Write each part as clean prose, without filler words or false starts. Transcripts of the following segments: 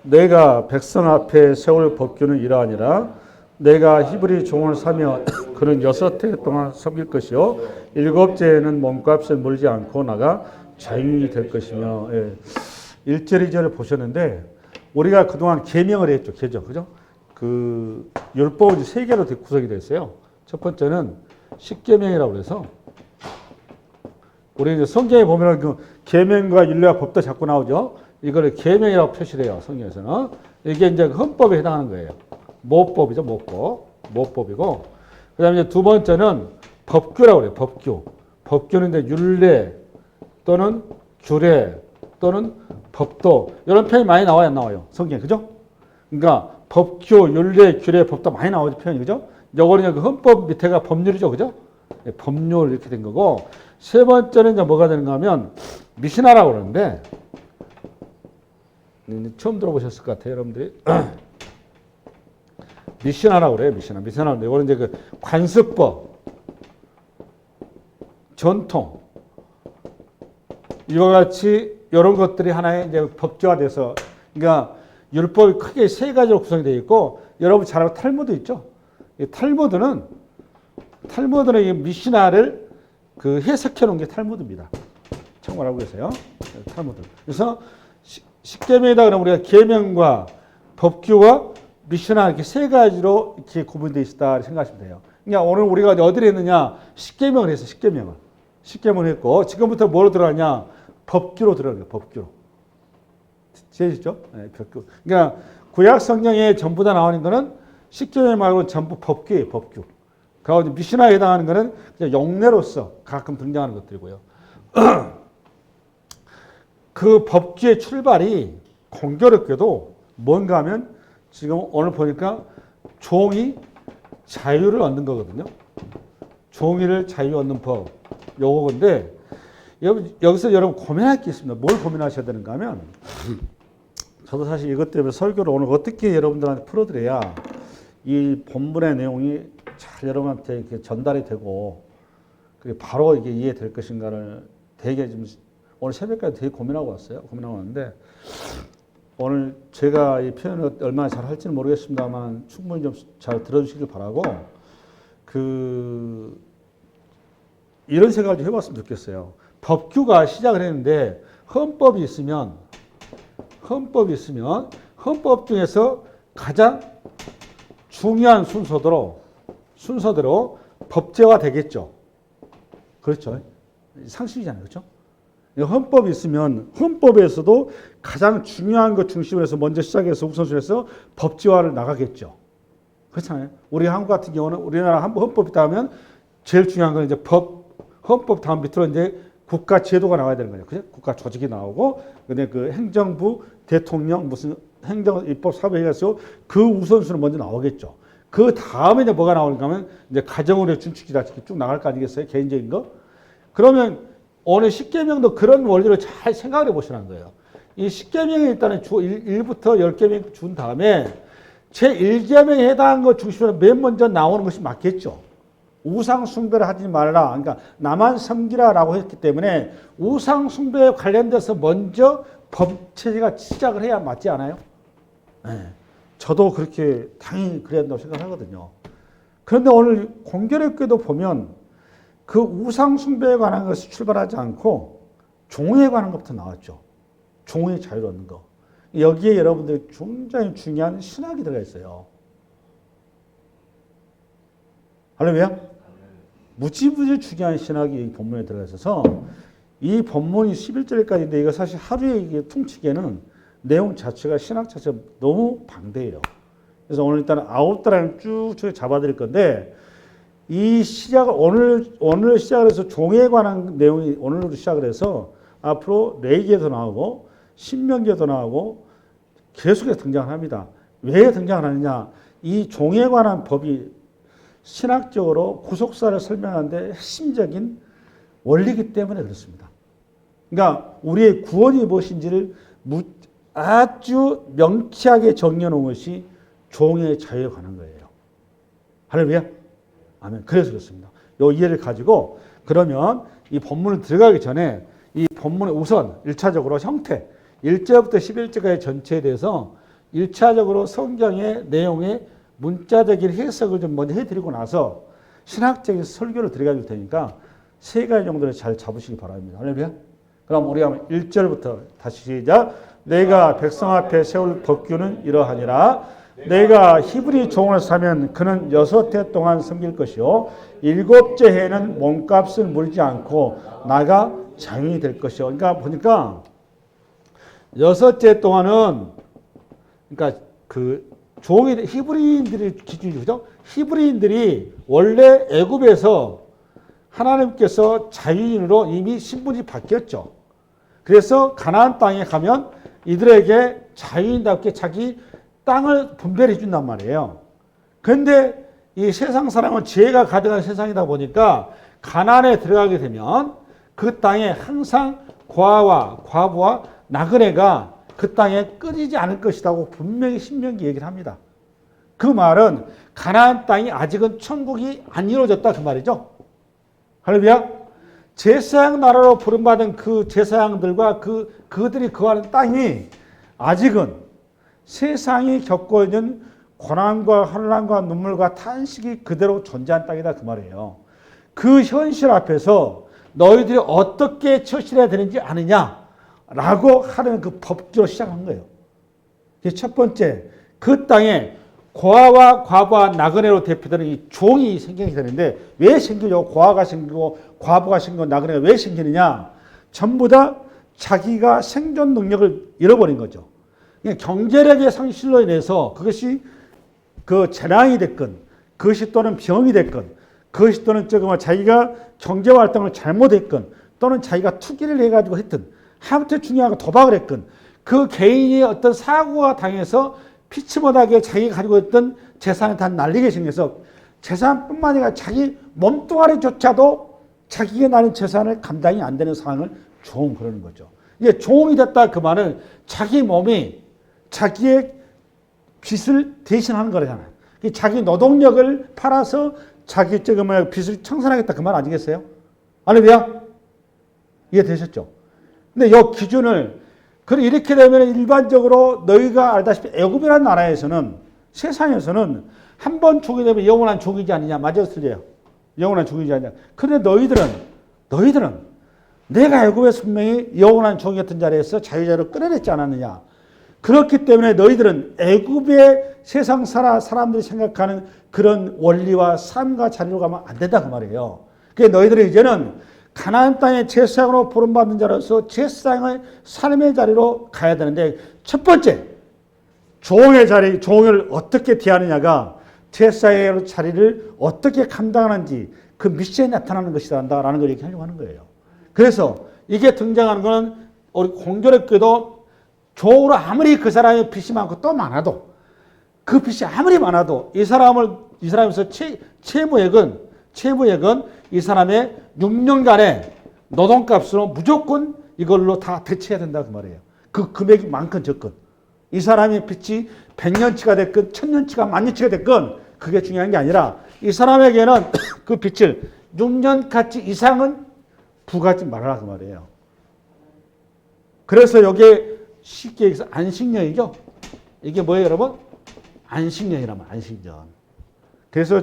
내가 백성 앞에 세울 법규는 이러하니라. 내가 히브리 종을 사며 그는 6해 동안 섬길 것이요 7째에는 몸값을 물지 않고 나가 자유인이 될 것이며. 1절 2절을 보셨는데 우리가 그동안 계명을 했죠. 계정. 그죠? 그 율법은 3개로 구성이 되어 있어요. 첫 번째는 십계명이라고 해서 우리 이제 성경에 보면 그 계명과 율례와 법도 자꾸 나오죠. 이거를 계명이라고 표시를 해요. 성경에서는. 이게 이제 헌법에 해당하는 거예요. 모법이죠. 모법이고. 그 다음에 두 번째는 법규라고 그래요. 법규. 법규는 이제 율례 또는 규례 또는 법도 이런 표현이 많이 나와요. 안 나와요? 성경에. 그죠? 그러니까 법규, 율례, 규례, 법도 많이 나오죠. 표현이. 그죠? 요거는 그 헌법 밑에가 법률이죠. 그죠? 법률 이렇게 된 거고. 세 번째는 이제 뭐가 되는가 하면 미시나라고 그러는데 처음 들어보셨을 것 같아요, 여러분들이. 미시나라고 그래요, 미시나. 미시나인데 이거는 이제 그 관습법, 전통 이와 같이 이런 것들이 하나의 이제 법조화돼서, 그러니까 율법이 크게 3가지로 구성이 되어 있고, 여러분 잘 알고 탈무드 있죠? 이 탈무드는 이 미시나를 그 해석해 놓은 게 탈무드입니다. 참고하고 계세요. 탈무드. 그래서 십계명이다 그러면 우리가 계명과 법규와 미시나 이렇게 3가지로 이렇게 구분되어 있다 생각하시면 돼요. 그러니까 오늘 우리가 어디를 했느냐? 십계명을 했어. 십계명을 했고, 지금부터 뭐로 들어가냐? 법규로 들어가요. 법규로. 이해되시죠? 네, 법규. 그러니까 구약 성경에 전부 다 나오는 거는 십계명 말고 전부 법규예요. 법규. 그리고 미시나에 해당하는 거는 그냥 용례로서 가끔 등장하는 것들이고요. 그 법규의 출발이 공교롭게도 뭔가 하면 지금 오늘 보니까 종이 자유를 얻는 거거든요. 종이를 자유 얻는 법. 요거인데 여기서 여러분 고민할 게 있습니다. 뭘 고민하셔야 되는가 하면, 저도 사실 이것 때문에 설교를 오늘 어떻게 여러분들한테 풀어드려야 이 본문의 내용이 잘 여러분한테 이렇게 전달이 되고 그게 바로 이게 이해될 것인가를 되게 좀 오늘 새벽까지 되게 고민하고 왔는데, 오늘 제가 이 표현을 얼마나 잘 할지는 모르겠습니다만 충분히 좀 잘 들어주시길 바라고, 이런 생각을 좀 해봤으면 좋겠어요. 법규가 시작을 했는데 헌법이 있으면 헌법 중에서 가장 중요한 순서대로 법제화 되겠죠. 그렇죠. 상식이잖아요. 그렇죠. 헌법이 있으면 헌법에서도 가장 중요한 것 중심으로 해서 먼저 시작해서 우선순위에서 법제화를 나가겠죠. 그렇잖아요. 우리 한국 같은 경우는 우리나라 헌법이 있다면 제일 중요한 건 이제 헌법 다음 밑으로 이제 국가 제도가 나와야 되는 거예요. 그죠? 국가 조직이 나오고, 근데 그 행정부, 대통령, 무슨 행정, 입법, 사법회의에서 그 우선순위로 먼저 나오겠죠. 그 다음에 이제 뭐가 나오는가 하면 이제 가정의료 준칙이다 쭉 나갈 거 아니겠어요? 개인적인 거? 그러면 오늘 십계명도 그런 원리로 잘 생각을 해 보시라는 거예요. 이 십계명이 일단은 1부터 10계명 준 다음에 제1계명에 해당한 것 중심으로 맨 먼저 나오는 것이 맞겠죠. 우상 숭배를 하지 말라. 그러니까 나만 섬기라라고 했기 때문에 우상 숭배에 관련돼서 먼저 법 체제가 시작을 해야 맞지 않아요? 네. 저도 그렇게 당연히 그래야 한다고 생각하거든요. 그런데 오늘 공교롭게도 보면 그 우상 숭배에 관한 것이 출발하지 않고 종에 관한 것부터 나왔죠. 종의 자유를 얻는 거. 여기에 여러분들이 굉장히 중요한 신학이 들어가 있어요. 할렐루야? 무지무지 중요한 신학이 이 본문에 들어가 있어서, 이 본문이 11절까지인데 이거 사실 하루에 이게 퉁치기에는 내용 자체가 신학 자체가 너무 방대해요. 그래서 오늘 일단 9단을 쭉 잡아드릴 건데, 이 시작을 오늘 시작을 해서 종에 관한 내용이 오늘로 시작을 해서 앞으로 레위기에도 나오고 신명기에도 나오고 계속해서 등장을 합니다. 왜 등장을 하느냐? 이 종에 관한 법이 신학적으로 구속사를 설명하는데 핵심적인 원리이기 때문에 그렇습니다. 그러니까 우리의 구원이 무엇인지를 아주 명쾌하게 정리해 놓은 것이 종의 자유에 관한 거예요. 할렐루야. 아멘. 그래서 그렇습니다. 이 이해를 가지고 그러면 이 본문을 들어가기 전에 이 본문의 우선 1차적으로 형태 1절부터 11절까지 전체에 대해서 1차적으로 성경의 내용의 문자적인 해석을 좀 먼저 해드리고 나서 신학적인 설교를 들어가 줄 테니까 세 가지 정도를 잘 잡으시기 바랍니다. 할렐루야. 그럼 우리가 1절부터 다시 시작. 내가 백성 앞에 세울 법규는 이러하니라. 내가 히브리 종을 사면 그는 6해 동안 섬길 것이요 7째 해에는 몸값을 물지 않고 나가 자유인이 될 것이요. 그러니까 보니까 6째 동안은 그러니까 그 종이 히브리인들이 기준이죠. 히브리인들이 원래 애굽에서 하나님께서 자유인으로 이미 신분이 바뀌었죠. 그래서 가나안 땅에 가면 이들에게 자유인답게 자기 땅을 분배해 준단 말이에요. 그런데 이 세상 사람은 지혜가 가득한 세상이다 보니까 가나안에 들어가게 되면 그 땅에 항상 고아와 과부와 나그네가 그 땅에 끊이지 않을 것이라고 분명히 신명기 얘기를 합니다. 그 말은 가나안 땅이 아직은 천국이 안 이루어졌다 그 말이죠. 할렐루야. 제사장 나라로 부름받은 그 제사장들과 그들이 거하는 땅이 아직은 세상이 겪고 있는 고난과 환난과 눈물과 탄식이 그대로 존재한 땅이다 그 말이에요. 그 현실 앞에서 너희들이 어떻게 처신해야 되는지 아느냐라고 하는 그 법규로 시작한 거예요. 첫 번째, 그 땅에 고아와 과부와 나그네로 대표되는 이 종이 생기게 되는데 왜 생기죠? 고아가 생기고 과부가 생기고 나그네가 왜 생기느냐? 전부 다 자기가 생존 능력을 잃어버린 거죠. 경제력의 상실로 인해서 그것이 그 재난이 됐건 그것이 또는 병이 됐건 그것이 또는 자기가 경제활동을 잘못했건 또는 자기가 투기를 해가지고 했든 하여튼 중요한 건 도박을 했건 그 개인이 어떤 사고가 당해서 피치 못하게 자기가 가지고 있던 재산을 다 날리게 생겨서 재산뿐만 아니라 자기 몸뚱아리조차도 자기가 나는 재산을 감당이 안 되는 상황을 종 그러는 거죠. 이게 종이 됐다 그 말은 자기 몸이 자기의 빚을 대신하는 거잖아요. 자기 노동력을 팔아서 자기 빚을 청산하겠다 그 말 아니겠어요? 할렐루야? 이해되셨죠? 근데 이 기준을 이렇게 되면 일반적으로 너희가 알다시피 애굽이라는 나라에서는 세상에서는 한 번 종이 되면 영원한 종이지 않느냐. 맞아요, 틀려요. 영원한 종이지 않느냐. 그런데 너희들은 내가 애굽에서 분명히 영원한 종이었던 자리에서 자유자로 끌어냈지 않았느냐. 그렇기 때문에 너희들은 애굽의 세상 사람들이 생각하는 그런 원리와 삶과 자리로 가면 안 된다 그 말이에요. 그러니까 너희들은 이제는 가나안 땅의 제사장으로 부름받는 자로서 제사장의 삶의 자리로 가야 되는데 첫 번째 종의 자리, 종을 어떻게 대하느냐가 제사장의 자리를 어떻게 감당하는지 그 미션이 나타나는 것이다라는 걸 얘기하려고 하는 거예요. 그래서 이게 등장하는 것은 우리 공교롭게도 종으로 아무리 그 사람의 빚이 많고 또 많아도 그 빚이 아무리 많아도 이 사람에서 채무액은 이 사람의 6년간의 노동값으로 무조건 이걸로 다 대체해야 된다 그 말이에요. 그 금액이 많건 적건 이 사람의 빚이 100년치가 됐건 1000년치가 10,000년치가 됐건 그게 중요한 게 아니라 이 사람에게는 그 빚을 6년가치 이상은 부과하지 말아라 그 말이에요. 그래서 여기에 쉽게 얘기해서 안식년이죠. 이게 뭐예요 여러분? 안식년이라면 안식년. 그래서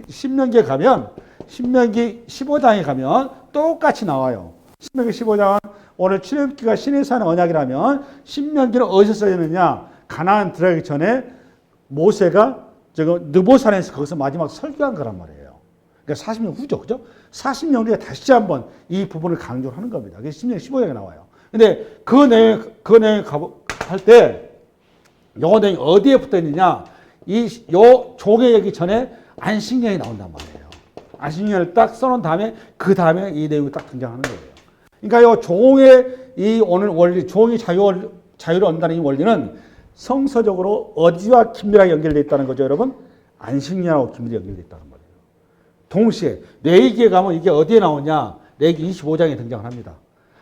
신명기에 가면 신명기 15장에 가면 똑같이 나와요. 신명기 15장은 오늘 출애굽기가 신의 산 언약이라면 신명기는 어디서 써있느냐? 가나안 들어가기 전에 모세가 느보산에서 거기서 마지막 설교한 거란 말이에요. 그러니까 40년 후죠. 그죠? 40년 후에 다시 한번 이 부분을 강조를 하는 겁니다. 그게 신명기 15장에 나와요. 근데 그 내용 할 때 요 내용이 어디에 붙어 있느냐? 요 종의 얘기 전에 안식년이 나온단 말이에요. 안식년을 딱 써놓은 다음에 그 다음에 이 내용이 딱 등장하는 거예요. 그러니까 요 종의 이 오늘 원리, 종이 자유를 얻는다는 이 원리는 성서적으로 어디와 긴밀하게 연결되어 있다는 거죠, 여러분? 안식년하고 긴밀하게 연결되어 있다는 거예요. 동시에 레위기에 가면 이게 어디에 나오냐? 레위기 25장에 등장을 합니다.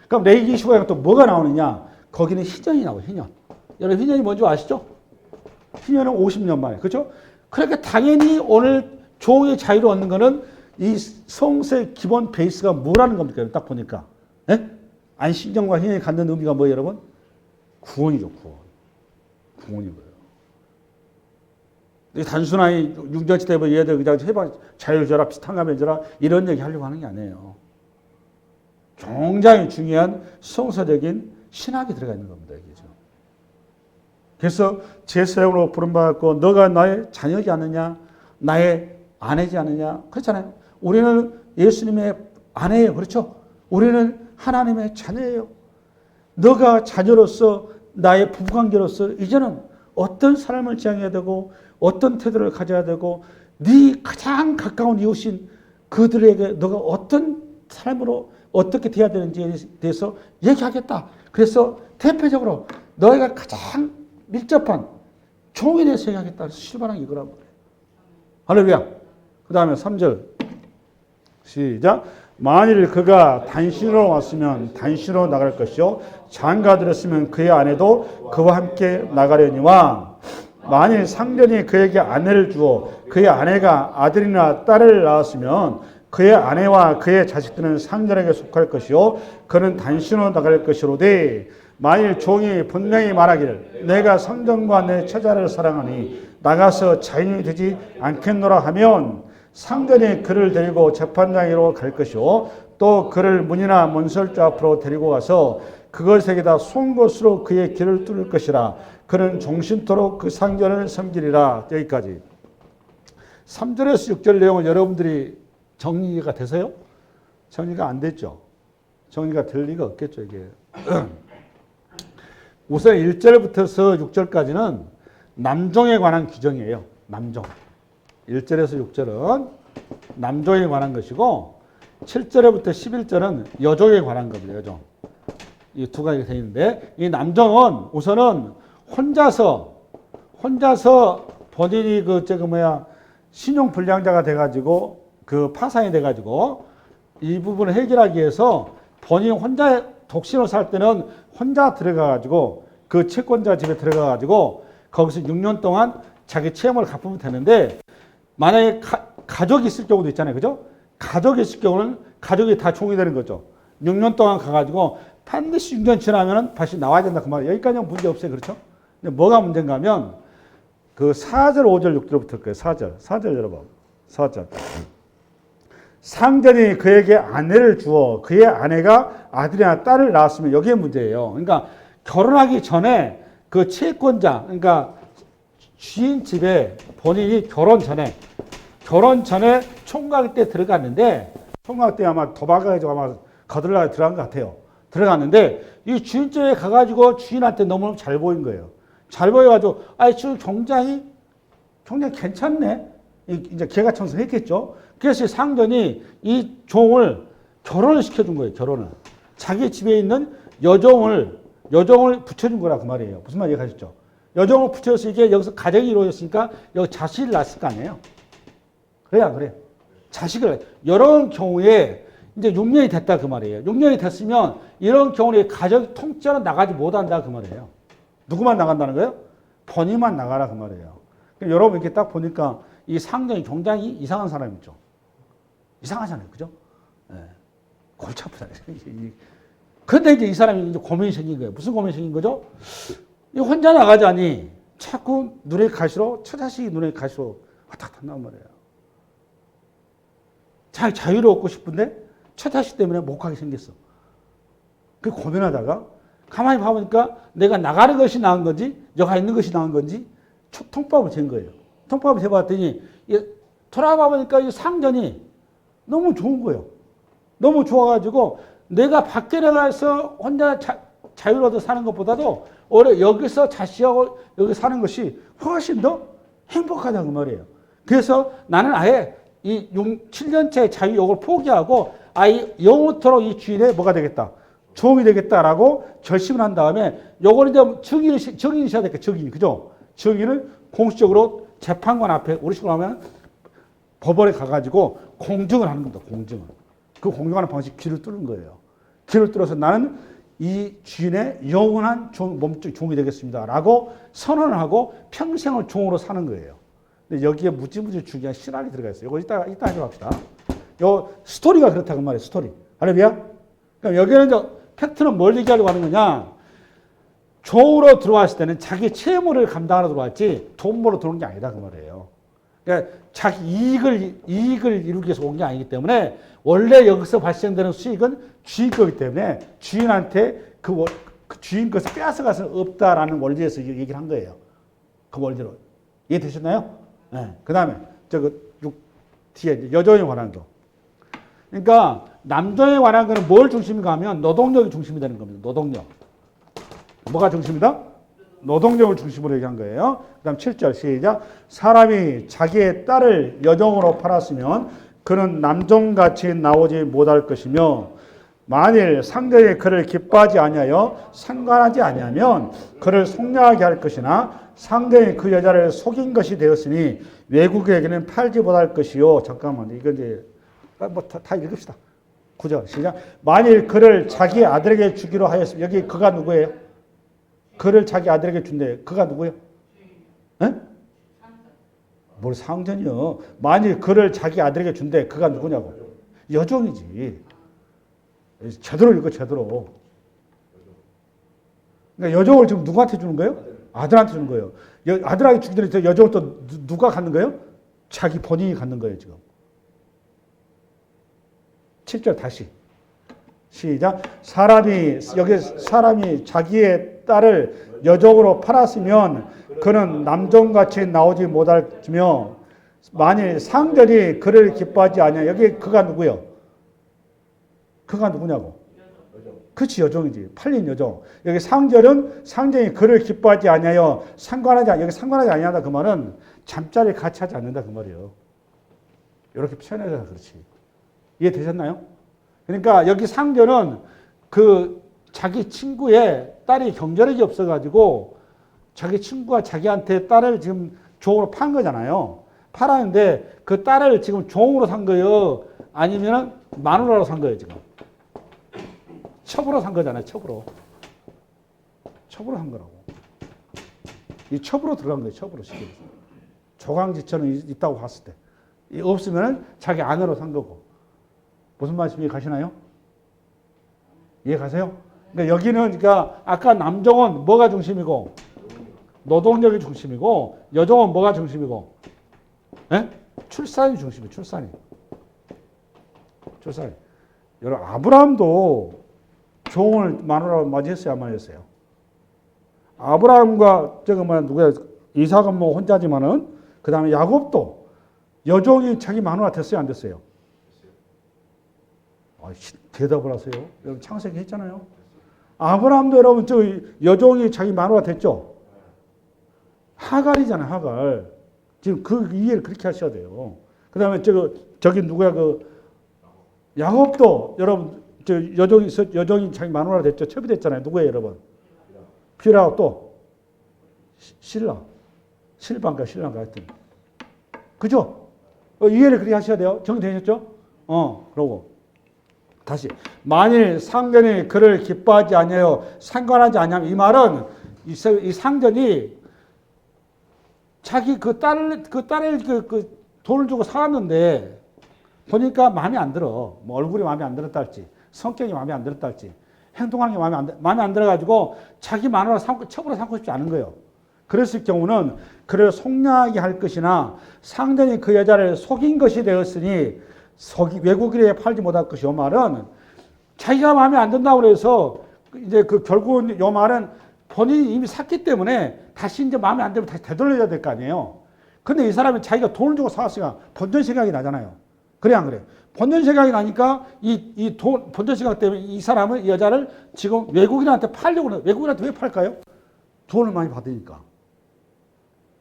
그럼 레위기 25장에 또 뭐가 나오느냐? 거기는 희년이 나와요, 희년. 여러분 희년이 뭔지 아시죠? 희년은 50년 만에, 그렇죠? 그러니까 당연히 오늘 종의 자유를 얻는 거는 이 성서의 기본 베이스가 뭐라는 겁니까? 딱 보니까. 네? 안식년과 희년이 갖는 의미가 뭐예요, 여러분? 구원이죠, 구원. 구원이 뭐예요? 단순하게 육전치 때문에 얘들 그냥 해봐 자유주라 비슷한가면서라 이런 얘기 하려고 하는 게 아니에요. 굉장히 중요한 성서적인 신학이 들어가 있는 겁니다. 이게 지금. 그래서 제사장으로 부름받았고 너가 나의 자녀지 않느냐, 나의 아내지 않느냐 그렇잖아요. 우리는 예수님의 아내예요. 그렇죠? 우리는 하나님의 자녀예요. 너가 자녀로서 나의 부부관계로서 이제는 어떤 삶을 지향해야 되고 어떤 태도를 가져야 되고 네 가장 가까운 이웃인 그들에게 너가 어떤 삶으로 어떻게 돼야 되는지에 대해서 얘기하겠다. 그래서 대표적으로 너희가 가장 밀접한 종에 대해서 얘기하겠다. 실반한 이거란 말이에요. 할렐루야. 그 다음에 3절 시작. 만일 그가 단신으로 왔으면 단신으로 나갈 것이요 장가들었으면 그의 아내도 그와 함께 나가려니와 만일 상전이 그에게 아내를 주어 그의 아내가 아들이나 딸을 낳았으면 그의 아내와 그의 자식들은 상전에게 속할 것이요 그는 단신으로 나갈 것이로되 만일 종이 분명히 말하기를 내가 상전과 내 처자를 사랑하니 나가서 자인이 되지 않겠노라 하면 상전이 그를 데리고 재판장으로 갈 것이요 또 그를 문이나 문설주 앞으로 데리고 가서 그것에게다 쏜 것으로 그의 길을 뚫을 것이라 그는 종신토록 그 상전을 섬기리라. 여기까지 3절에서 6절 내용은 여러분들이 정리가 되세요? 정리가 안 됐죠. 정리가 될 리가 없겠죠. 이게 우선 1절부터서 6절까지는 남종에 관한 규정이에요. 남종 1절에서 6절은 남종에 관한 것이고 7절부터 11절은 여종에 관한 겁니다. 여종. 이 두 가지가 되어 있는데 이 남종은 우선은 혼자서 본인이 신용 불량자가 돼가지고 그 파산이 돼가지고 이 부분을 해결하기 위해서 본인 혼자 독신으로 살 때는 혼자 들어가가지고 그 채권자 집에 들어가가지고 거기서 6년 동안 자기 채무를 갚으면 되는데 만약에 가족이 있을 경우도 있잖아요. 그죠? 가족이 있을 경우는 가족이 다 종이 되는 거죠. 6년 동안 가가지고 반드시 6년 지나면 다시 나와야 된다. 그 말이에요. 여기까지는 문제 없어요. 그렇죠? 근데 뭐가 문제인가 하면 그 4절, 5절, 6절부터 거예요. 4절 열어봐. 4절. 상전이 그에게 아내를 주어 그의 아내가 아들이나 딸을 낳았으면 여기에 문제예요. 그러니까 결혼하기 전에 그 채권자, 그러니까 주인 집에 본인이 결혼 전에 총각 때 들어갔는데 총각 때 아마 도박해가지고 아마 거들러 들어간 것 같아요. 들어갔는데 이 주인 집에 가가지고 주인한테 너무 잘 보인 거예요. 잘 보여가지고 지금 굉장히 괜찮네. 이제 걔가 청소했겠죠. 그래서 상전이 이 종을 결혼을 시켜준 거예요. 결혼을. 자기 집에 있는 여종을 붙여준 거라 그 말이에요. 무슨 말 이해하셨죠? 여종을 붙여서 이게 여기서 가정이 이루어졌으니까 여기 자식을 낳았을 거 아니에요. 그래. 자식을 이런 경우에 이제 6년이 됐다 그 말이에요. 6년이 됐으면 이런 경우에 가정 통째로 나가지 못한다 그 말이에요. 누구만 나간다는 거예요? 본인만 나가라 그 말이에요. 여러분 이렇게 딱 보니까 이 상전이 굉장히 이상한 사람이죠. 이상하잖아요. 그죠? 네. 골치 아프잖아요. 그런데 이제 이 사람이 이제 고민이 생긴 거예요. 무슨 고민이 생긴 거죠? 혼자 나가자니 자꾸 눈에 가시로, 처자식이 눈에 가시로 왔다 갔다 한단 말이에요. 자유로웠고 싶은데 처자식 때문에 못 가게 생겼어. 그 고민하다가 가만히 봐보니까 내가 나가는 것이 나은 건지 여가 있는 것이 나은 건지 통밥을 잰 거예요. 통밥을 재봤더니 돌아봐 보니까 이 상전이 너무 좋은 거예요. 너무 좋아가지고 내가 밖에 나가서 혼자 자유로워 사는 것보다도 오히려 여기서 자식하고 여기 사는 것이 훨씬 더 행복하다는 말이에요. 그래서 나는 아예 이 7년째 자유 요걸 포기하고 아예 영원토록 이 주인의 뭐가 되겠다. 종이 되겠다라고 결심을 한 다음에 요걸 이제 증인이 있어야 될까? 증인. 그죠? 증인을 공식적으로 재판관 앞에 우리 식으로 하면 법원에 가가지고 공증을 하는 겁니다. 공증을. 그 공증하는 방식이 귀를 뚫는 거예요. 귀를 뚫어서 나는 이 주인의 영원한 몸쪽 종이 되겠습니다. 라고 선언을 하고 평생을 종으로 사는 거예요. 근데 여기에 무지무지 중요한 신학이 들어가 있어요. 이거 이따 하지 맙시다. 요 스토리가 그렇다고 말이에요. 스토리. 할렐루야? 그럼 여기는 팩트는 뭘 얘기하려고 하는 거냐? 종으로 들어왔을 때는 자기 채무를 감당하러 들어왔지 돈 벌어 들어온 게 아니다 그 말이에요. 그러니까 자기 이익을 이루기 위해서 온 게 아니기 때문에 원래 여기서 발생되는 수익은 주인 거기 때문에 주인한테 그 주인 것을 빼앗아갈 수는 없다라는 원리에서 얘기를 한 거예요. 그 원리로. 이해되셨나요? 네. 그 다음에 뒤에 여종에 관한 거. 그러니까 남종에 관한 거는 뭘 중심인가 하면 노동력이 중심이 되는 겁니다. 노동력. 뭐가 중심이다? 노동력을 중심으로 얘기한 거예요. 그 다음 7절 시작. 사람이 자기의 딸을 여종으로 팔았으면 그는 남종같이 나오지 못할 것이며 만일 상대의 그를 기뻐하지 아니하여 상관하지 아니하면 그를 속량하게 할 것이나 상대의 그 여자를 속인 것이 되었으니 외국에게는 팔지 못할 것이요. 잠깐만 이거 이제 다 읽읍시다. 9절 시작. 만일 그를 자기 아들에게 주기로 하였으면 여기 그가 누구예요? 그를 자기 아들에게 준대. 그가 누구예요? 에? 뭘 상전이요. 만일 그를 자기 아들에게 준대. 그가 누구냐고. 여종이지. 제대로 읽어 제대로. 그러니까 여종을 지금 누구한테 주는 거예요? 아들한테 주는 거예요. 아들한테 주기 전에 여종을 또 누가 갖는 거예요? 자기 본인이 갖는 거예요 지금. 7절 다시 시작. 여기 사람이 자기의 딸을 여종으로 팔았으면 그는 남종같이 나오지 못하며 만일 상전이 그를 기뻐하지 않냐. 여기 그가 누구요? 그가 누구냐고. 그치 여종이지. 팔린 여종. 여기 상전은 상전이 그를 기뻐하지 않냐요. 여기 상관하지 아니하다 그 말은 잠자리 같이 하지 않는다 그 말이에요. 이렇게 표현해서 그렇지. 이해되셨나요? 그러니까 여기 상전은 그 자기 친구의 딸이 경제력이 없어가지고 자기 친구가 자기한테 딸을 지금 종으로 판 거잖아요. 팔았는데 그 딸을 지금 종으로 산 거예요? 아니면 마누라로 산 거예요 지금? 첩으로 산 거잖아요. 첩으로 산 거라고. 이 첩으로 들어간 거예요. 첩으로 시키면서. 조강지처는 있다고 봤을 때. 없으면 자기 아내로 산 거고. 무슨 말씀이 가시나요? 이해 가세요? 그러니까 여기는 그러니까 아까 남종은 뭐가 중심이고 노동력이 중심이고 여종은 뭐가 중심이고 에? 출산이 중심이에요. 출산이. 여러분 아브라함도 종을 마누라로 맞이했어요, 안 맞이했어요? 아브라함과 누구야? 이삭은 뭐 혼자지만은 그 다음에 야곱도 여종이 자기 마누라 됐어요, 안 됐어요? 대답을 하세요. 여러분 창세기 했잖아요. 아브라함도 여러분 여종이 자기 마누라 됐죠? 하갈이잖아요, 하갈. 지금 그 이해를 그렇게 하셔야 돼요. 그 다음에 저기 누구야? 야곱도 여러분 여종이 자기 마누라 됐죠? 첩이 됐잖아요. 누구예요, 여러분? 비라고 또 실반가 하여튼. 그죠? 이해를 그렇게 하셔야 돼요. 정리되셨죠? 그러고 다시 만일 상전이 그를 기뻐하지 아니하여 상관하지 아니하면 이 말은 이 상전이 자기 그 딸을 돈을 주고 사왔는데 보니까 마음에 안 들어. 뭐 얼굴이 마음에 안 들었다 할지 성격이 마음에 안 들었다 할지 행동하는 게 마음에 안 들어가지고 자기 마누라 첩으로 삼고 싶지 않은 거예요. 그랬을 경우는 그를 속량하게 할 것이나 상전이 그 여자를 속인 것이 되었으니 외국인에게 팔지 못할 것이. 이 말은 자기가 마음에 안 든다고 해서 이제 결국은 이 말은 본인이 이미 샀기 때문에 다시 이제 마음에 안 들면 다시 되돌려야 될 거 아니에요. 근데 이 사람이 자기가 돈을 주고 사왔으니까 본전 생각이 나잖아요. 그래 안 그래? 본전 생각이 나니까 본전 생각 때문에 이 사람은 이 여자를 지금 외국인한테 팔려고 그래요. 외국인한테 왜 팔까요? 돈을 많이 받으니까.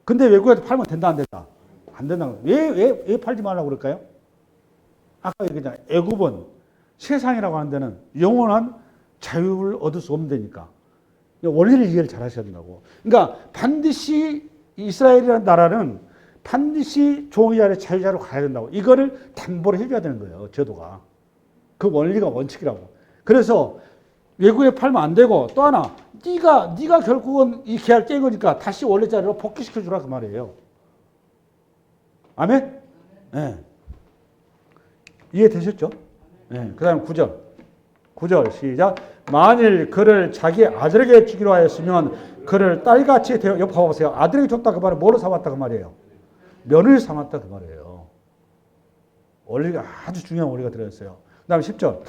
근데 외국인한테 팔면 된다 안 된다? 안 된다고. 왜 팔지 말라고 그럴까요? 아까 얘기했잖아요. 애굽은 세상이라고 하는 데는 영원한 자유를 얻을 수 없는 데니까. 원리를 이해를 잘 하셔야 된다고. 그러니까 반드시 이스라엘이라는 나라는 반드시 종이 아래 자유자로 가야 된다고. 이거를 담보를 해줘야 되는 거예요. 제도가. 그 원리가 원칙이라고. 그래서 외국에 팔면 안 되고 또 하나 네가 결국은 이 계약을 깬 거니까 다시 원래 자리로 복귀시켜 주라 그 말이에요. 아멘? 네. 이해되셨죠? 네. 그 다음 9절. 9절 시작. 만일 그를 자기 아들에게 주기로 하였으면 그를 딸같이 대여. 여기 봐보세요. 아들에게 줬다 그 말은 뭐로 삼았다 그 말이에요. 며느리 삼았다 그 말이에요. 원리가 아주 중요한 원리가 들어있어요. 그 다음에 10절.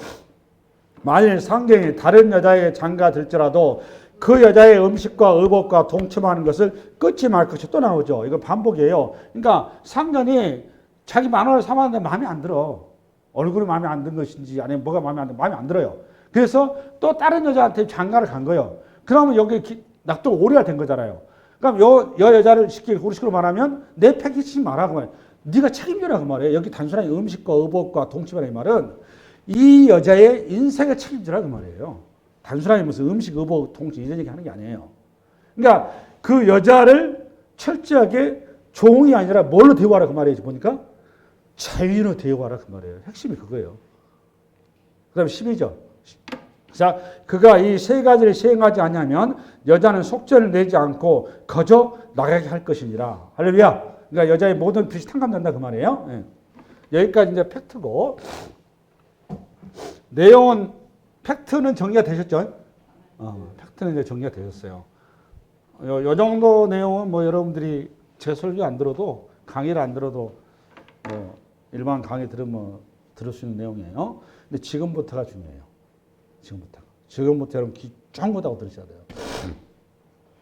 만일 상경이 다른 여자의 장가 들지라도 그 여자의 음식과 의복과 동침하는 것을 끊지 말 것이 또 나오죠. 이건 반복이에요. 그러니까 상견이 자기 만화를 삼았는데 마음에 안 들어. 얼굴이 마음에 안 든 것인지 아니면 뭐가 마음에 안 들어. 마음에 안 들어요. 그래서 또 다른 여자한테 장가를 간 거예요. 그러면 여기 낙도 오리가 된 거잖아요. 그럼 여 여자를 우리 식으로 말하면 내 패키지 말아 그 말이에요. 네가 책임져라 그 말이에요. 여기 단순한 음식과 의복과 동침이라는 말은 이 여자의 인생을 책임지라 그 말이에요. 단순하게 무슨 음식, 의복, 동침 이런 얘기 하는 게 아니에요. 그러니까 그 여자를 철저하게 종이 아니라 뭘로 대우하라 그 말이에요. 보니까 자유인으로 대우하라 그 말이에요. 핵심이 그거예요. 그 다음에 12절. 자, 그가 이 세 가지를 시행하지 않냐면 여자는 속죄를 내지 않고 거저 나가게 할 것이니라. 할렐루야. 그러니까 여자의 모든 빚이 탕감된다 그 말이에요. 예. 여기까지 이제 팩트고 내용은 팩트는 정리가 되셨죠? 팩트는 이제 정리가 되셨어요. 요 정도 내용은 뭐 여러분들이 제 설교 안 들어도 강의를 안 들어도 일반 강의 들으면 들을 수 있는 내용이에요. 근데 지금부터가 중요해요. 지금부터 여러분 귀 쫑긋하고 들으셔야 돼요.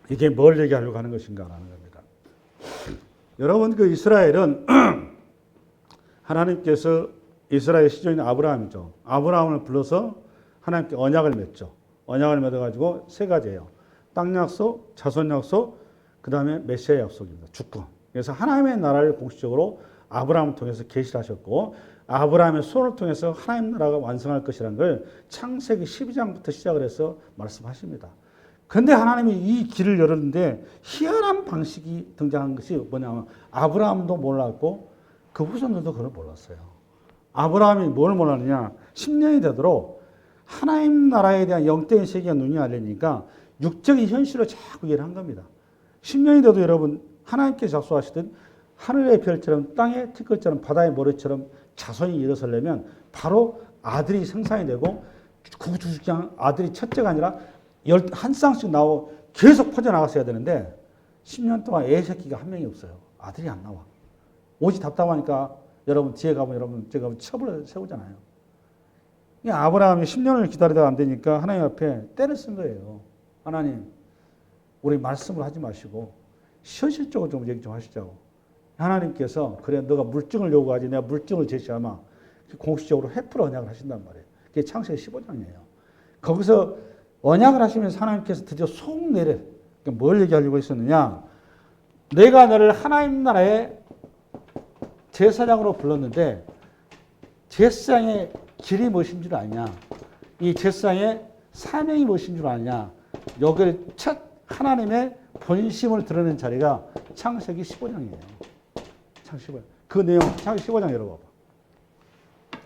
이게 뭘 얘기하려고 하는 것인가라는 겁니다. 여러분 그 이스라엘은 하나님께서 이스라엘 시조인 아브라함이죠. 아브라함을 불러서 하나님께 언약을 맺죠. 언약을 맺어가지고 세 가지예요. 땅 약속, 자손 약속, 그 다음에 메시아 약속입니다. 주권. 그래서 하나님의 나라를 공식적으로 아브라함을 통해서 계시를 하셨고 아브라함의 손을 통해서 하나님 나라가 완성할 것이라는 걸 창세기 12장부터 시작을 해서 말씀하십니다. 그런데 하나님이 이 길을 열었는데 희한한 방식이 등장한 것이 뭐냐면 아브라함도 몰랐고 그 후손들도 그걸 몰랐어요. 아브라함이 뭘 몰랐느냐. 10년이 되도록 하나님 나라에 대한 영적인 세계가 눈이 열리니까 육적인 현실을 자꾸 이해를 한 겁니다. 10년이 돼도 여러분 하나님께서 작소하시듯 하늘의 별처럼 땅의 티끌처럼 바다의 모래처럼 자손이 일어서려면 바로 아들이 생산이 되고 구주장 아들이 첫째가 아니라 한 쌍씩 나오고 계속 퍼져나갔어야 되는데 10년 동안 애 새끼가 한 명이 없어요. 아들이 안 나와. 오지 답답하니까 여러분 뒤에 가면 여러분 제가 첩을 세우잖아요. 아브라함이 10년을 기다리다가 안 되니까 하나님 앞에 때를 쓴 거예요. 하나님 우리 말씀을 하지 마시고 현실적으로 좀 얘기 좀 하시자고. 하나님께서 그래 너가 물증을 요구하지 내가 물증을 제시하마 공식적으로 회프로 언약을 하신단 말이에요. 그게 창세기 15장이에요. 거기서 언약을 하시면서 하나님께서 드디어 속내를 뭘 얘기하려고 했었느냐. 내가 너를 하나님 나라의 제사장으로 불렀는데 제사장의 길이 무엇인 줄 아냐. 이 제사장의 사명이 무엇인 줄 아냐. 여기를 첫 하나님의 본심을 드러낸 자리가 창세기 15장이에요. 창세기 15장. 그 내용 창세기 15장 열어봐봐.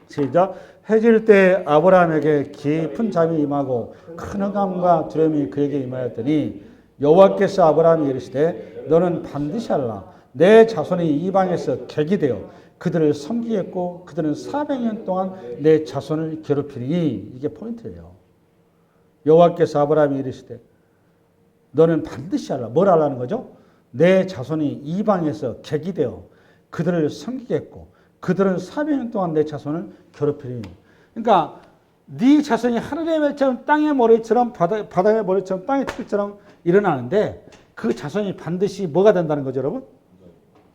시작. 해질 때 아브라함에게 깊은 잠이 임하고 큰 흥함과 두려움이 그에게 임하였더니 여호와께서 아브라함에게 이르시되 너는 반드시 하라. 내 자손이 이방에서 객이 되어 그들을 섬기겠고 그들은 400년 동안 내 자손을 괴롭히니. 이게 포인트예요. 여호와께서 아브라함에게 이르시되 너는 반드시 하라. 뭘 하라는 거죠? 내 자손이 이방에서 객이 되어 그들을 섬기겠고 그들은 400년 동안 내 자손을 괴롭히니. 그러니까 네 자손이 하늘의 별처럼 땅의 모래처럼 바다의 모래처럼 땅의 티끌처럼 일어나는데 그 자손이 반드시 뭐가 된다는 거죠, 여러분?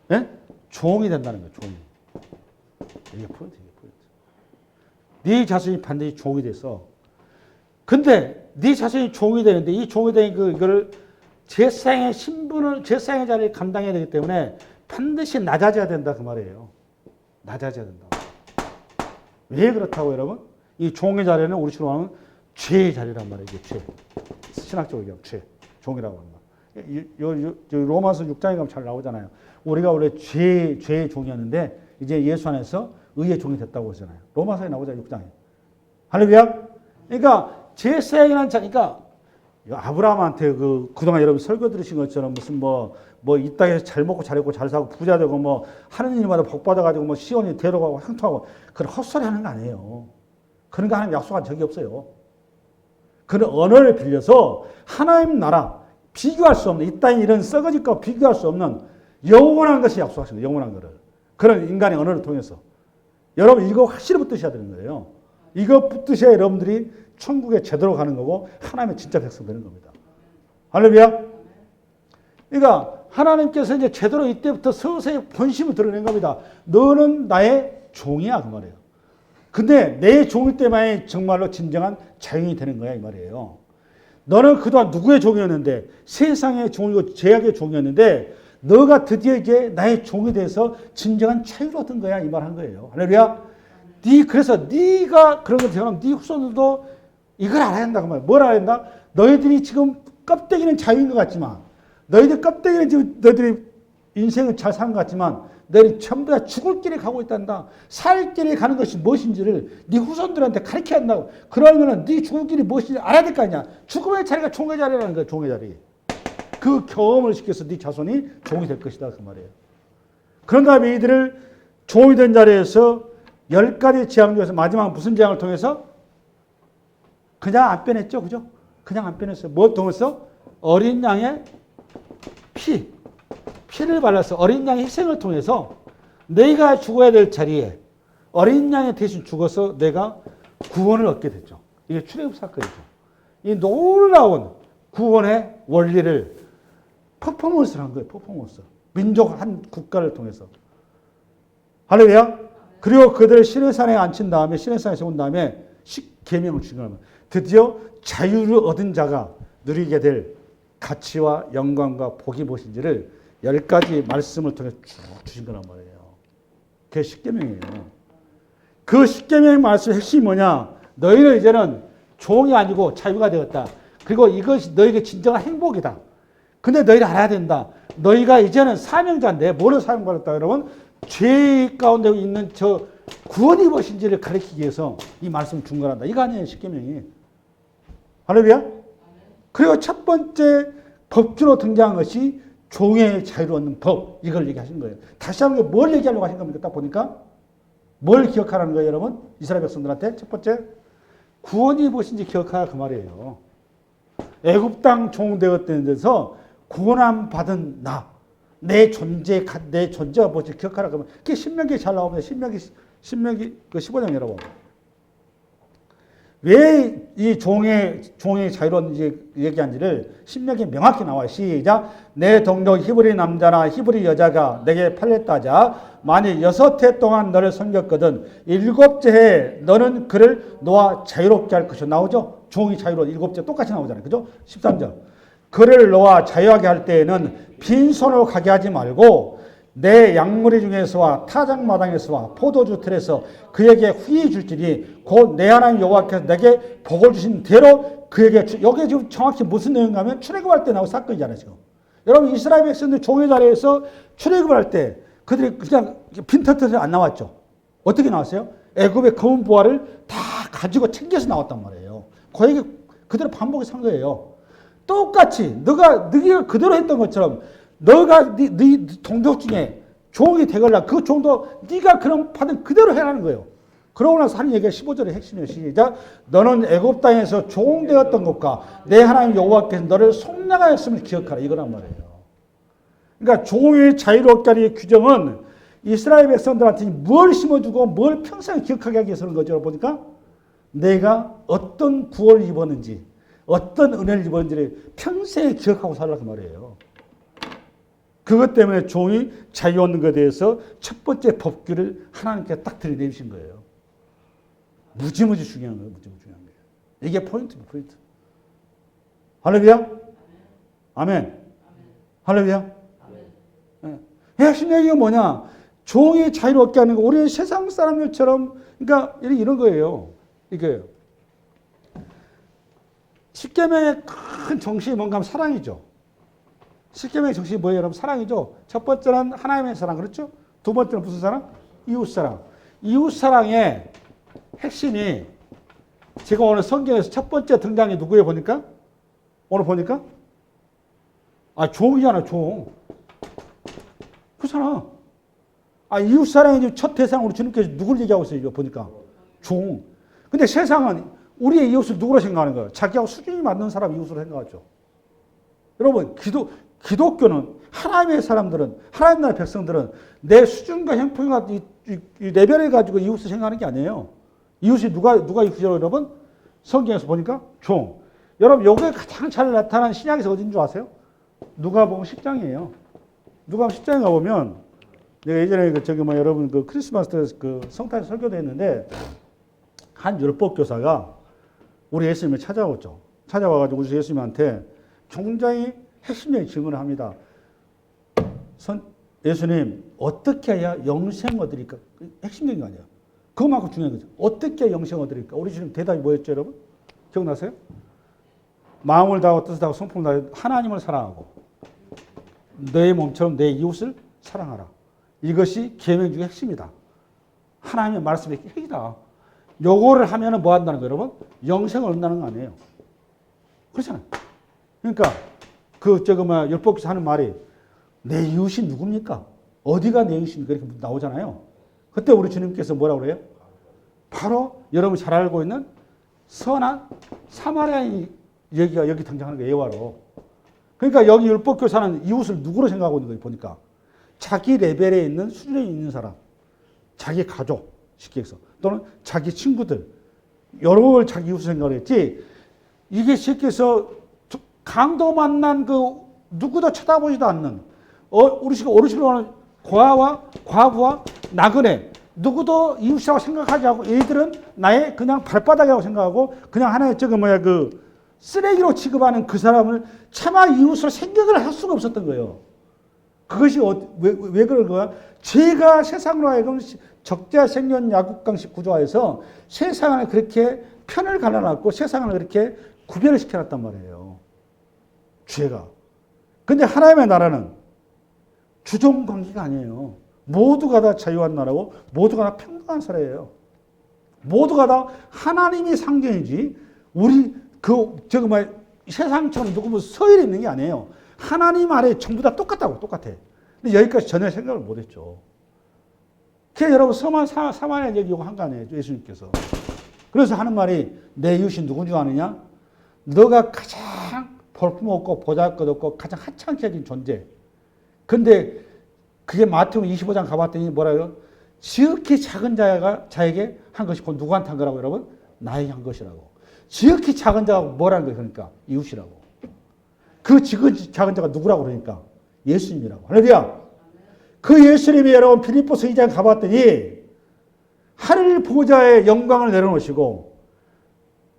네? 종이 된다는 거예요. 종이. 이게 포인트. 네 자손이 반드시 종이 돼서. 근데 네 자손이 종이 되는데 이 종이 되는 이거를 제사장의 신분을 제사장의 자리를 감당해야 되기 때문에 반드시 낮아져야 된다 그 말이에요. 낮아져야 된다. 왜 그렇다고 여러분? 이 종의 자리는 우리식으로 하면 죄의 자리란 말이에요. 이게 죄. 신학적으로 얘기하면 죄. 종이라고 합니다. 로마서 6장에 가면 잘 나오잖아요. 우리가 원래 죄의 종이었는데 이제 예수 안에서 의의 종이 됐다고 하잖아요. 로마서에 나오잖아요. 6장에. 할렐루야. 그러니까 제사장이라는 자니까 아브라함한테 그동안 여러분 설교 들으신 것처럼 무슨 이 땅에서 잘 먹고 잘 입고 잘 사고 부자 되고 하는 일마다 복 받아가지고 시온이 데려가고 향토하고 그런 헛소리 하는 거 아니에요. 그런 거 하나님 약속한 적이 없어요. 그런 언어를 빌려서 하나님 나라, 비교할 수 없는, 이 땅에 이런 썩어질 것과 비교할 수 없는 영원한 것이 약속하신 거예요. 영원한 거를. 그런 인간의 언어를 통해서. 여러분 이거 확실히 붙드셔야 되는 거예요. 이거 붙드셔야 여러분들이 천국에 제대로 가는 거고 하나님의 진짜 백성 되는 겁니다. 할렐루야. 그러니까 하나님께서 이제 제대로 이때부터 서서히 본심을 드러낸 겁니다. 너는 나의 종이야 그 말이에요. 근데 내 종일 때만이 정말로 진정한 자유인이 되는 거야 이 말이에요. 너는 그동안 누구의 종이었는데 세상의 종이고 죄악의 종이었는데 너가 드디어 이제 나의 종이 돼서 진정한 자유를 얻은 거야 이 말 한 거예요. 할렐루야. 그래서 네가 그런 것처럼 네 후손들도 이걸 알아야 한다 그 말이야. 뭘 알아야 한다? 너희들이 지금 껍데기는 자유인 것 같지만 너희들 껍데기는 지금 너희들이 인생을 잘 사는 것 같지만 너희들이 전부 다 죽을 길에 가고 있단다. 살 길에 가는 것이 무엇인지를 네 후손들한테 가르쳐야 한다고. 그러면 네 죽을 길이 무엇인지 알아야 될 거 아니야. 죽음의 자리가 종의 자리라는 거야. 종의 자리. 그 경험을 시켜서 네 자손이 종이 될 것이다 그 말이에요. 그런 다음에 이들을 종이 된 자리에서 10가지 재앙 중에서 마지막 무슨 재앙을 통해서? 그냥 안 빼냈죠. 그죠? 그냥 안 빼냈어요. 뭐 통해서? 어린 양의 피를 발라서 어린 양의 희생을 통해서 내가 죽어야 될 자리에 어린 양이 대신 죽어서 내가 구원을 얻게 됐죠. 이게 출애굽 사건이죠. 이 놀라운 구원의 원리를 퍼포먼스를 한 거예요. 퍼포먼스. 민족 한 국가를 통해서. 할렐루야. 그리고 그들을 시내산에 앉힌 다음에 시내산에 세운 다음에 십계명을 주신 겁니다. 드디어 자유를 얻은 자가 누리게 될 가치와 영광과 복이 무엇인지를 10가지 말씀을 통해 쭉 주신 거란 말이에요. 그게 십계명이에요. 그 십계명의 말씀의 핵심이 뭐냐? 너희는 이제는 종이 아니고 자유가 되었다. 그리고 이것이 너희에게 진정한 행복이다. 근데 너희를 알아야 된다. 너희가 이제는 사명자인데 뭐를 사명받았다 그러면 죄 가운데 있는 저 구원이 무엇인지를 가르치기 위해서 이 말씀을 준 거란다. 이거 아니에요. 십계명이. 할렐루야. 그리고 첫 번째 법주로 등장한 것이 종의 자유를 얻는 법. 이걸 얘기하신 거예요. 다시 한번 뭘 얘기하려고 하신 겁니까? 딱 보니까 뭘 기억하라는 거예요, 여러분? 이스라엘 백성들한테 첫 번째 구원이 무엇인지 기억하라 그 말이에요. 애굽 땅 종 되었던 데서 구원함 받은 나, 내 존재가 무엇인지 기억하라 그러면 그게 신명기에 잘 나옵니다. 신명기 그 15장 여러분. 왜 이 종의 자유로운지 얘기한지를 신명기에 명확히 나와요. 시작. 내 동족 히브리 남자나 히브리 여자가 내게 팔렸다자 만일 6해 동안 너를 섬겼거든 7째 해에 너는 그를 너와 자유롭게 할 것이요. 나오죠? 종이 자유로운 7째 똑같이 나오잖아요. 그죠? 13절. 그를 너와 자유하게 할 때에는 빈손으로 가게 하지 말고 내 양무리 중에서와 타작마당에서와 포도주 틀에서 그에게 후히 줄지니 곧 내 하나님 여호와께서 내게 복을 주신 대로 그에게 여기 지금 정확히 무슨 내용인가 하면 출애굽할 때 나온 사건이잖아요. 지금 여러분 이스라엘 백성들 종의 자리에서 출애굽을 할 때 그들이 그냥 빈터터서 안 나왔죠. 어떻게 나왔어요? 애굽의 검은 보화를 다 가지고 챙겨서 나왔단 말이에요. 그 얘기 그대로 반복해서 한 거예요. 똑같이 너가 그대로 했던 것처럼 너가 네 동족 중에 종이 되걸라 그 종도 네가 그런 받은 그대로 해라는 거예요. 그러고 나서 하는 얘기가 15절의 핵심이에요. 시작. 너는 애굽 땅에서 종 되었던 것과 내 하나님 여호와께서 너를 속량하였음을 기억하라. 이거란 말이에요. 그러니까 종의 자유롭게 하는 규정은 이스라엘 백성들한테 뭘 심어주고 뭘 평생 기억하게 하기 위해서 그런 거죠. 보니까 내가 어떤 구원을 입었는지 어떤 은혜를 입었는지를 평생 기억하고 살라 그 말이에요. 그것 때문에 종이 자유 얻는 것에 대해서 첫 번째 법규를 하나님께 딱 들이내주신 거예요. 무지무지 중요한 거예요. 무지무지 중요한 거예요. 이게 포인트입니다. 포인트. 할렐루야. 아멘. 할렐루야. 네. 핵심 얘기가 뭐냐? 종이 자유롭게 하는 거. 우리 세상 사람들처럼 그러니까 이런 거예요. 이거예요. 십계명의 큰 정신이 뭔가 하면 사랑이죠. 십계명의 정신이 뭐예요, 여러분? 사랑이죠. 첫 번째는 하나님의 사랑, 그렇죠? 두 번째는 무슨 사랑? 이웃 사랑. 이웃 사랑의 핵심이 제가 오늘 성경에서 첫 번째 등장이 누구예요, 보니까? 오늘 보니까? 종이잖아, 종. 그렇잖아. 이웃 사랑이 첫 대상으로 주님께서 누구를 얘기하고 있어요, 보니까? 종. 근데 세상은 우리의 이웃을 누구로 생각하는 거예요? 자기하고 수준이 맞는 사람 이웃으로 생각하죠. 여러분, 기독교는 하나님의 사람들은, 하나님 나라의 백성들은 내 수준과 형편과 이 레벨을 가지고 이웃을 생각하는 게 아니에요. 이웃이 누가 이웃이라고 여러분? 성경에서 보니까 종. 여러분, 여기에 가장 잘 나타난 신약에서 어딘 줄 아세요? 누가복음 10장이에요. 누가복음 10장에 가보면, 내가 예전에 여러분 크리스마스 때 성탄 설교도 했는데, 한 율법교사가 우리 예수님을 찾아오죠. 찾아와가지고 우리 예수님한테 굉장히 핵심적인 질문을 합니다. 예수님, 어떻게 해야 영생 얻으리까? 핵심적인 거 아니에요. 그것만큼 중요한 거죠. 어떻게 해야 영생 얻으리까? 우리 지금 대답이 뭐였죠, 여러분? 기억나세요? 마음을 다하고 뜻을 다하고 성품을 다하고 하나님을 사랑하고 내 몸처럼 내 이웃을 사랑하라. 이것이 계명 중의 핵심이다. 하나님의 말씀의 핵이다. 요거를 하면은 뭐 한다는 거예요, 여러분? 영생을 얻는다는 거 아니에요. 그렇잖아요. 그러니까 율법교사 하는 말이 내 이웃이 누굽니까? 어디가 내 이웃입니까? 이렇게 나오잖아요. 그때 우리 주님께서 뭐라고 그래요? 바로 여러분 잘 알고 있는 선한 사마리아인 얘기가 여기 등장하는 거예요, 예화로. 그러니까 여기 율법교사는 이웃을 누구로 생각하고 있는 거예요, 보니까. 자기 레벨에 있는 수준에 있는 사람, 자기 가족, 쉽게 해서, 또는 자기 친구들, 여러 자기 이웃을 생각을 했지, 이게 쉽게 해서 강도 만난 누구도 쳐다보지도 않는, 어르신을 하는 고아와 과부와 나그네, 누구도 이웃이라고 생각하지 않고 얘들은 나의 그냥 발바닥이라고 생각하고 그냥 하나의 쓰레기로 취급하는 그 사람을 차마 이웃으로 생각을 할 수가 없었던 거예요. 그것이 왜 그런 거야? 죄가 세상으로 하여금 적대생존 야국강식 구조화에서 세상을 그렇게 편을 갈라놨고 세상을 그렇게 구별을 시켜놨단 말이에요. 죄가. 근데 하나님의 나라는 주종 관계가 아니에요. 모두가 다 자유한 나라고 모두가 다 평등한 사회예요. 모두가 다 하나님이 상징이지 우리 세상처럼 누구 서열이 있는 게 아니에요. 하나님 아래 전부 다 똑같아. 근데 여기까지 전혀 생각을 못 했죠. 그래서 여러분 사마리아 얘기하고 한 거 아니에요. 예수님께서. 그래서 하는 말이 내 이웃이 누군지 아느냐? 너가 가장 볼품없고 보잘것없고 가장 하찮게 존재. 근데 그게 마태복음 25장 가봤더니 뭐라고요? 지극히 작은 자에게 한 것이 곧 누구한테 한 거라고 여러분? 나에게 한 것이라고. 지극히 작은 자가 뭐라는 거예요? 그러니까 이웃이라고. 그 지극히 작은 자가 누구라고 그러니까 예수님이라고. 할렐루야. 그 예수님이 여러분 빌립보서 2장 가봤더니 하늘 보좌의 영광을 내려놓으시고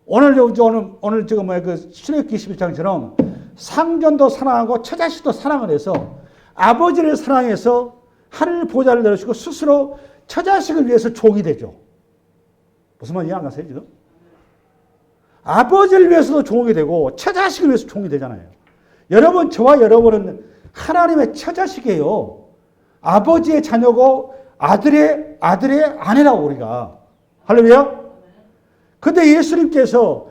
오늘 출애굽기 21장처럼 상전도 사랑하고 처자식도 사랑을 해서 아버지를 사랑해서 하늘 보좌를 내려주시고 스스로 처자식을 위해서 종이 되죠. 무슨 말 이해 안 가세요 지금? 아버지를 위해서도 종이 되고 처자식을 위해서 종이 되잖아요. 여러분, 저와 여러분은 하나님의 처자식이에요. 아버지의 자녀고 아들의 아내라고 우리가. 할렐루야. 근데 예수님께서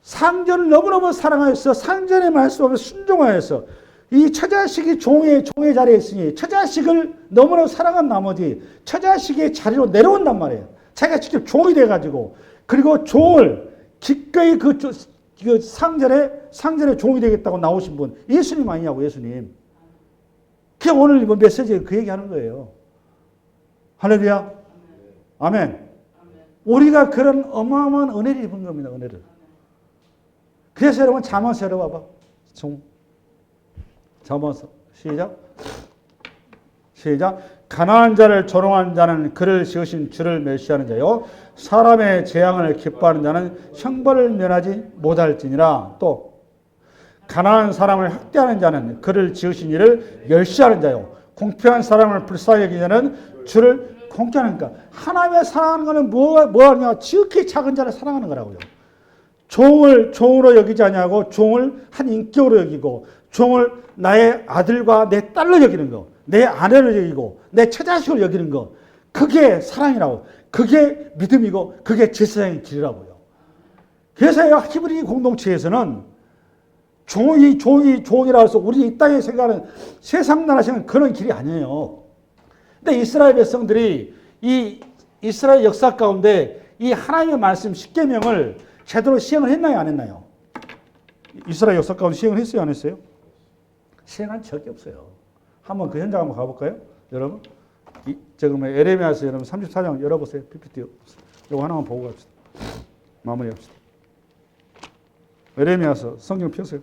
상전을 너무너무 사랑하여서 상전의 말씀을 순종하여서 이 처자식이 종의 자리에 있으니 처자식을 너무너무 사랑한 나머지 처자식의 자리로 내려온단 말이에요. 자기가 직접 종이 돼가지고 그리고 종을 기꺼이 그 상전의 종이 되겠다고 나오신 분 예수님 아니냐고. 예수님. 그게 오늘 메시지에 그 얘기하는 거예요. 할렐루야. 아멘. 우리가 그런 어마어마한 은혜를 입은 겁니다. 은혜를. 그래서 여러분 잠언서 열어봐봐. 잠언서 시작. 가난한 자를 조롱하는 자는 그를 지으신 주를 멸시하는 자요. 사람의 재앙을 기뻐하는 자는 형벌을 면하지 못할지니라. 또 가난한 사람을 학대하는 자는 그를 지으신 이를 멸시하는 자요. 공평한 사람을 불쌍히 여기는 자는 주를 공경하니까. 하나님의 사랑하는 것은 뭐하냐? 지극히 작은 자를 사랑하는 거라고요. 종으로 여기지 아니하고 종을 한 인격으로 여기고 종을 나의 아들과 내 딸로 여기는 거, 내 아내로 여기고 내 처자식으로 여기는 거, 그게 사랑이라고. 그게 믿음이고 그게 제사장의 길이라고요. 그래서 히브리 공동체에서는 종이라고 해서 우리 이 땅에 생각하는 세상 나라 생각하는 그런 길이 아니에요. 근데 이스라엘 백성들이 이 이스라엘 역사 가운데 이 하나님의 말씀 10계명을 제대로 시행을 했나요, 안 했나요? 이스라엘 역사 가운데 시행을 했어요, 안 했어요? 시행한 적이 없어요. 한번 그 현장 한번 가볼까요? 여러분, 지금 에레미야서 여러분 34장 열어보세요. PPT. 이거 하나만 보고 갑시다. 마무리합시다. 에레미야서 성경 펴세요.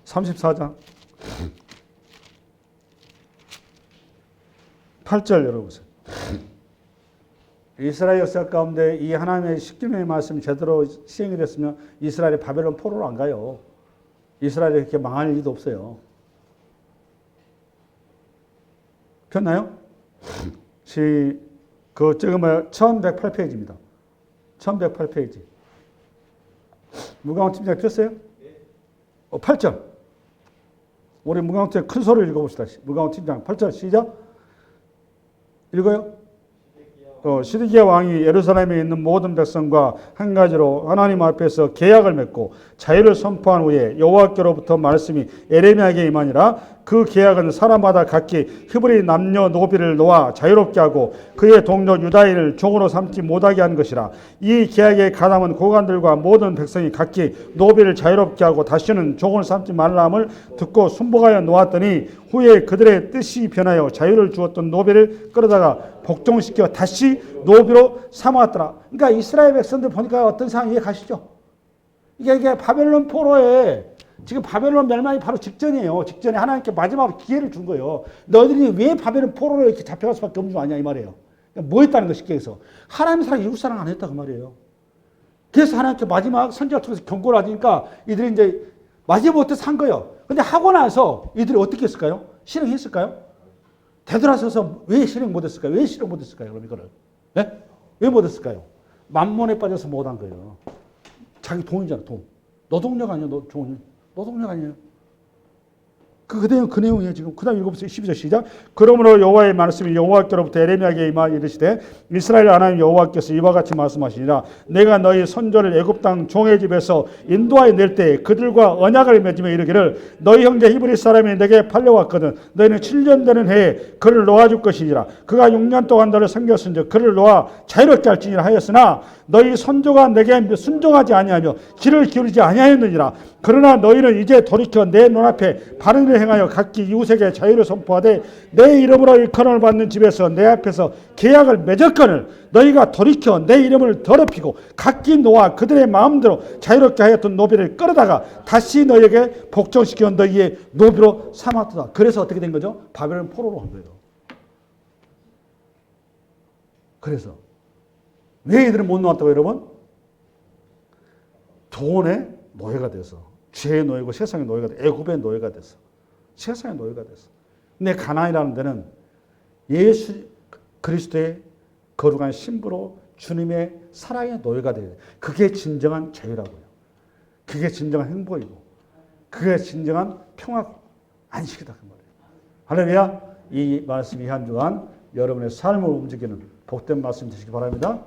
34장 8절 열어보세요. 이스라엘 역사 가운데 이 하나님의 10계명의 말씀이 제대로 시행이 됐으면 이스라엘이 바벨론 포로로 안 가요. 이스라엘이 그렇게 망할 일도 없어요. 폈나요? 그 지금 1108페이지입니다. 1108페이지. 무광호 팀장 폈어요? 8절. 우리 무광호 팀장 큰 소리를 읽어봅시다. 무광호 팀장 8절 시작. 읽어요? 시드기야 왕이 예루살렘에 있는 모든 백성과 한 가지로 하나님 앞에서 계약을 맺고 자유를 선포한 후에 여호와께로부터 말씀이 에레미야에게 임하니라. 그 계약은 사람마다 각기 히브리 남녀노비를 놓아 자유롭게 하고 그의 동료 유다인을 종으로 삼지 못하게 한 것이라. 이 계약의 가담은 고관들과 모든 백성이 각기 노비를 자유롭게 하고 다시는 종을 삼지 말라함을 듣고 순복하여 놓았더니 후에 그들의 뜻이 변하여 자유를 주었던 노비를 끌어다가 복종시켜 다시 노비로 삼았더라. 그러니까 이스라엘 백성들 보니까 어떤 상황 이해가시죠? 이게 바벨론 포로에 지금 바벨론 멸망이 바로 직전이에요. 직전에 하나님께 마지막으로 기회를 준 거예요. 너희들이 왜 바벨론 포로로 이렇게 잡혀갈 수밖에 없는 줄 아냐 이 말이에요. 그러니까 뭐 했다는 거 쉽게 해서 하나님 사랑 이웃 사랑 안 했다 그 말이에요. 그래서 하나님께 마지막 선지자 통해서 경고를 하니까 이들이 이제 마지못해 산 거예요. 근데 하고 나서 이들이 어떻게 했을까요? 실행했을까요? 되돌아서서 왜 실행 못했을까요? 왜 실행 못했을까요? 그럼 이거를 네? 왜 못했을까요? 만몬에 빠져서 못한 거예요. 자기 돈이잖아 돈. 노동력 아니야 노동력 아니에요. 그 내용이에요 지금. 그 다음 읽어보세요. 12절 시작. 그러므로 여호와의 말씀이 여호와께로부터 에레미야에게 임하 이르시되 이스라엘 하나님 여호와께서 이와 같이 말씀하시니라. 내가 너희 선조를 애굽 땅 종의 집에서 인도하여 낼 때에 그들과 언약을 맺으며 이르기를 너희 형제 히브리 사람이 내게 팔려왔거든 너희는 7년 되는 해에 그를 놓아줄 것이니라. 그가 6년 동안 너를 섬겼은즉 그를 놓아 자유롭게 할지니라 하였으나 너희 선조가 내게 순종하지 아니하며 귀를 기울이지 아니하였느니라. 그러나 너희는 이제 돌이켜 내 눈앞에 바른 일을 행하여 각기 이웃에게 자유를 선포하되 내 이름으로 일컬음을 받는 집에서 내 앞에서 계약을 맺었거늘 너희가 돌이켜 내 이름을 더럽히고 각기 놓아 그들의 마음대로 자유롭게 하였던 노비를 끌어다가 다시 너희에게 복종시켜 너희의 노비로 삼았다. 그래서 어떻게 된 거죠? 바벨론 포로로 한 거예요. 그래서 왜 이들은 못 놓았다고 여러분? 돈의 노예가 돼서 죄의 노예고 세상의 노예가 돼. 애굽의 노예가 됐어. 세상의 노예가 됐어. 근데 가나안이라는 데는 예수 그리스도의 거룩한 신부로 주님의 사랑의 노예가 돼요. 그게 진정한 자유라고요. 그게 진정한 행복이고 그게 진정한 평화고 안식이다 그 말이에요. 할렐루야. 이 말씀이 한 주간 여러분의 삶을 움직이는 복된 말씀 되시기 바랍니다.